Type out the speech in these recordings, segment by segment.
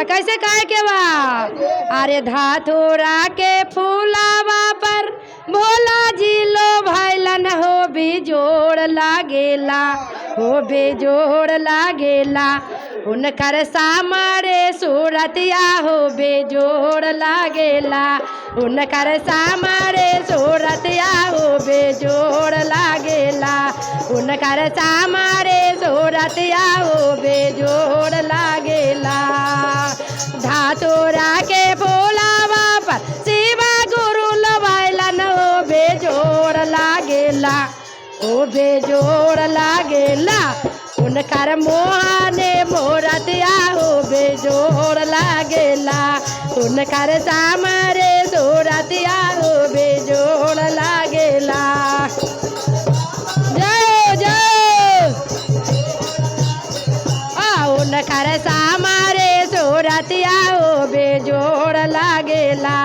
कैसे कहे के बा अरे धातुरा के फूलावा पर भोला जी लो भैलन हो बेजोड़ लागेला हो बेजोड़ लागेला उनकर सामरे सूरतिया हो बेजोड़ लागेला उनकर सामरे सूरतिया हो बेजोड़ लागेला उनकर सामरे सूरतिया हो बेजोड़ लागेला धातुरा के फूलावा पर शिवा गुरु लवाइलन हो बेजोड़ लागेला ओ बेजोड़ लागेला उनकर मोहने मोरतिया हो बेजोड़ लागेला उनकर सामरे सूरतिया हो बेजोड़ लागेला जय जय उनकर सामरे सूरतिया हो बेजोड़ लागेला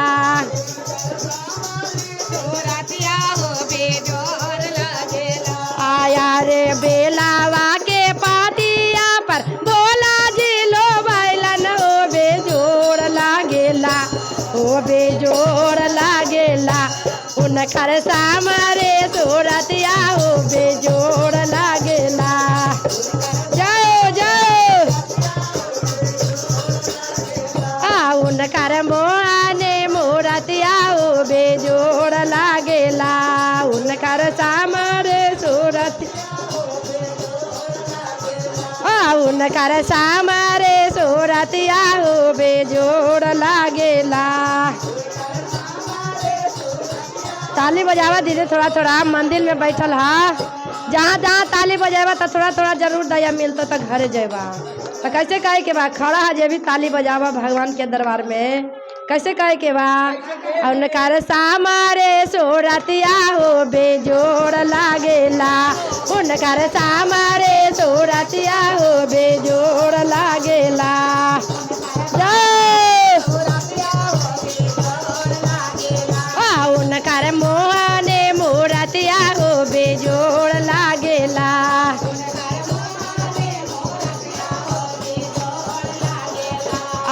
सूरतिया हो बेजोड़ लागेला आया रे बेलावा के पातिया पर भोला जी लो बैलन हो बेजोड़ लागेला हो बेजोड़ लागेला उनकर सामरे सूरतिया हो बेजोड़ लागेला जय जय उनकर मोहने मूरतिया हो बेजोड़ लागेला उनकर सामरे सूरत उनकर सामरे सूरतिया हो बेजोड़ लागेला ताली बजावा दीदी थोड़ा थोड़ा मंदिर में बैठल हा जहाँ जहाँ ताली बजावा तो थोड़ा थोड़ा जरूर दया मिलता तो घर जेबा तो कैसे कहे के बा खड़ा है जे भी ताली बजावा भगवान के दरबार में कैसे कहे के बा उनकर सामरे सूरतिया हो बेजोड़ लागेला उनकर सामरे सूरतिया हो बेजोड़ लागेला उनकर मोहने मूरतिया हो बेजोड़ लागेला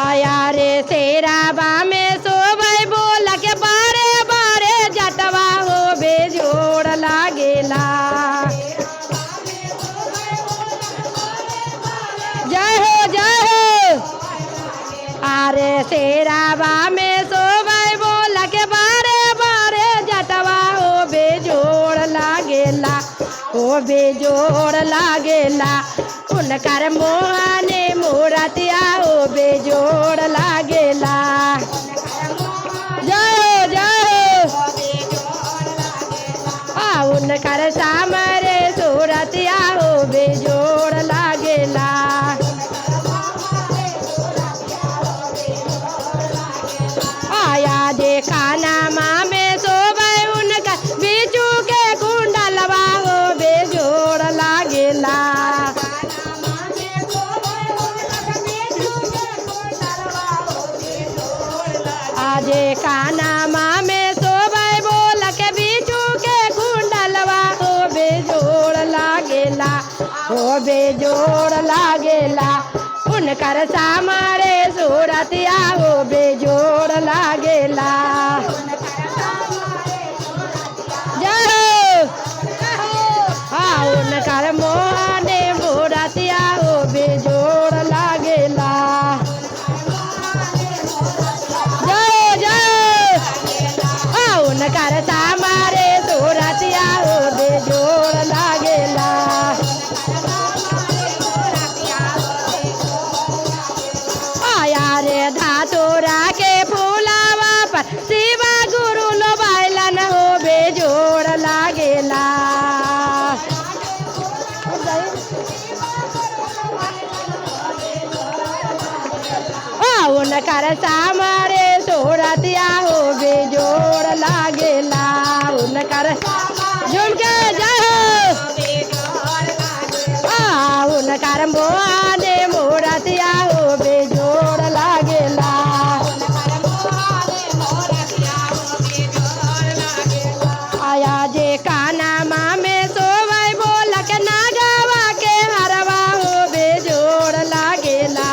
आया रे तेराबा में सोबई बोल के बारे बारे जटवा हो बेजोड़ लागेला जय हो अरे तेराबा में सोबई बोल के बारे बारे जटवा हो बेजोड़ लागेला हो बेजोड़ लागेला उनकर मोहने मूरतिया हो बेजोड़ लागेला जय जय उनकर सामरे सूरतिया हो बेजोड़ लागेला आया देखा नामा में सोबे उनका बीचू के कुंडलवा हो बेजोड़ लागेला आजे कानामा में सोबे बोल के बीचू के कुंडलवा हो बेजोड़ लागेला हो बेजोड़ लागेला उनकर सामरे सूरतिया हो बेजोड़ लागेला जय उनकर मोहने मूरतिया हो बेजोड़ लागेला उनकर सामरे सूरतिया हो बेजोड़ लागेला आया रे धातुरा के फूलावा पर शिवा गुरु लो बैलन हो बेजोड़ लागेला उनकर सामरे सूरतिया हो बेजोड़ लागेला उनकर झुमके जय उनकर मोहने मूरतिया हो बेजोड़ लागेला आया जे कानामा में सोबे बोल के नागवा के हरवा हो बेजोड़ लागेला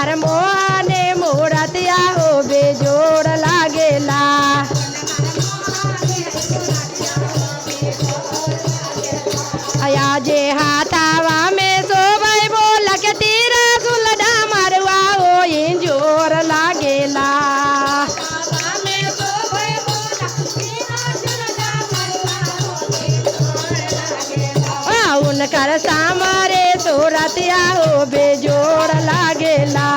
कर मोहने मूरतिया हो बेजोड़ लागेला। अया जे हाथावा में सोबई बोल के तीर सुलडा मरवा हो इंजोर लागेला। उनकर सामरे सूरतिया हो बेजोड़ लागेला।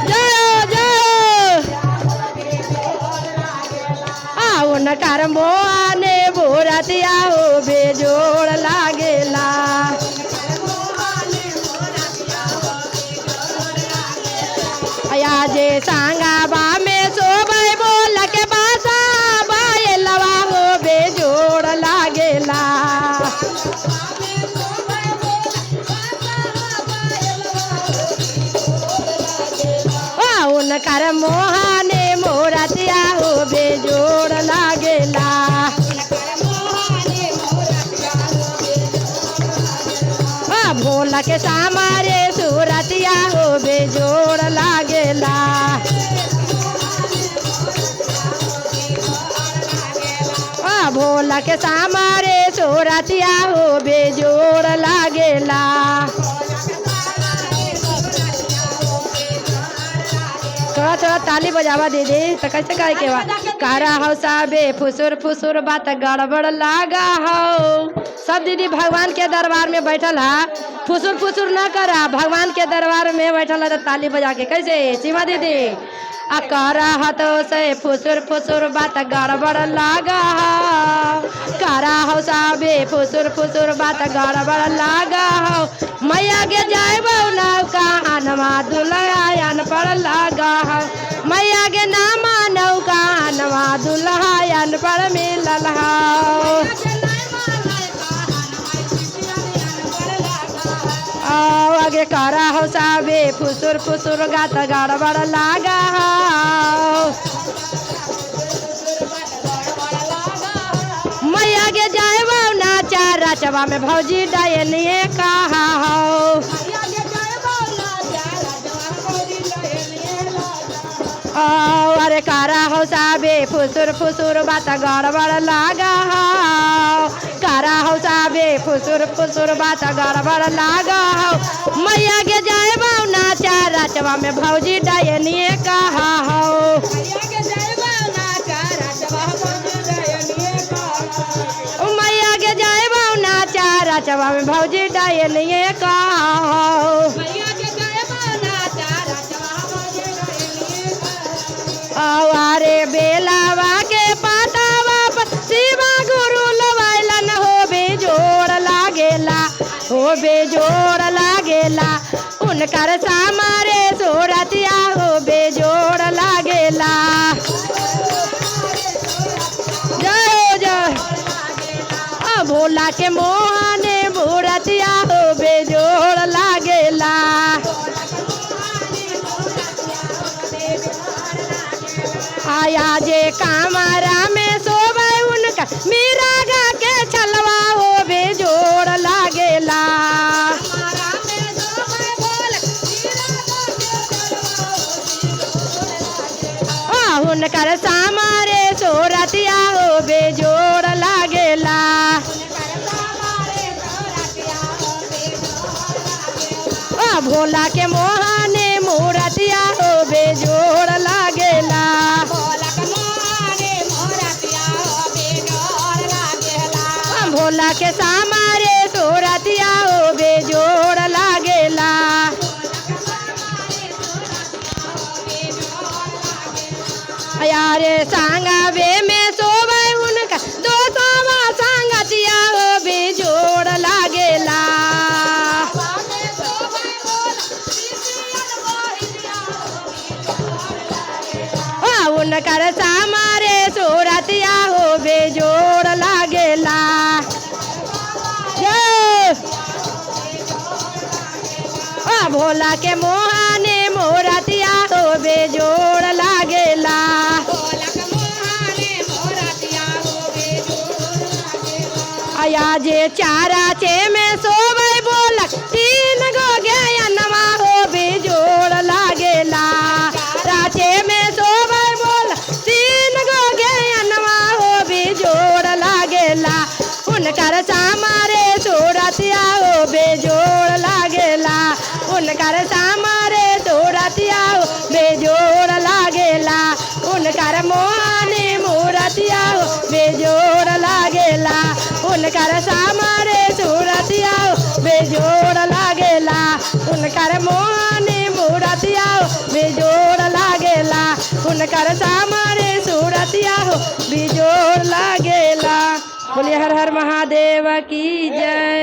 जय जय उनकर मोहने मूरतिया हो बेजोड़ लागेला। अया जे सांगाबा में सोबई बोल के बासा बायलवा हो बेजोड़ लागेला। उनकर मोहने मूरतिया हो बेजोड़ लागेला। भोला के सामरे सूरतिया हो बेजोड़ लागेला। भोला के सामरे सूरतिया हो बेजोड़ लागेला। थोड़ा थोड़ा ताली बजावा दीदी तो कैसे कहे के बा कारा हो साबे फुसुर फुसुर बात गड़बड़ लागा हो। सब दीदी भगवान के दरबार में बैठल है, फुसुर फुसुर ना करा, भगवान के दरबार में बैठल है तो ताली बजा के कैसे सीमा दीदी आ करा हतो से फुसुर फुसुर बात गड़बड़ लागा हो। करा हो साबे फुसुर फुसुर बात गड़बड़ लागा हो। मैया के जाए नौका हनमा दुल्हन पर लागा हो। मैया के नामा नौका हनमा दुल्हन पर मिलल हो। आगे करा हो साबे फुसुर फुसुर गात गड़बड़ लागा हो। मैया के जाए नाचा रचवा में भौजी डायनिए कहा हो। अरे कारा हो साबे फुसुर फुसुर बात गड़बड़ लागा हो। कारा हो साबे फुसुर फुसुर बात गड़बड़ लागा हो। मैया के जाए नाचा रचवा में भौजी डायनिए कहा हो। मैया के जाए नाचा रचवा में भौजी डायनिए कहा हो। अरे बेलावा के पातावा पर शिवा गुरु लवाइलन हो बेजोड़ लागेला। हो बेजोड़ लागेला उनकर सामरे सूरतिया हो बेजोड़ लागेला। जय जय भोला के मोहने मूरतिया हो बेजोड़ लागेला। आया जे कामरा में सोबे उनका मीरा गा के छलवा हो बेजोड़ लागेला। उनकर सामरे सूरतिया हो बेजोड़ लागेला। भोला के मोहने मूरतिया हो बेजोड़ लागेला। भोला के सामरे सूरतिया हो बेजोड़ लागेला। यारे सांगावे में सोबे उनका दो सावा संगतिया हो बेजोड़ लागेला। उनकर सामरे सूरतिया हो बेजोड़ लागेला। भोला के मोहने मूरतिया हो बेजोड़ लागेला। आया जे चारा चे में सोबे बोला तीन गो गया नवा हो बेजोड़ लागेला। उनकर सामरे सूरतिया बेजोड़ लागेला उनकर मोहनी मूरतिया बेजोड़ लागेला उनकर सामरे सूरतिया बेजोड़ लागेला। बोलिए हर हर महादेव की जय।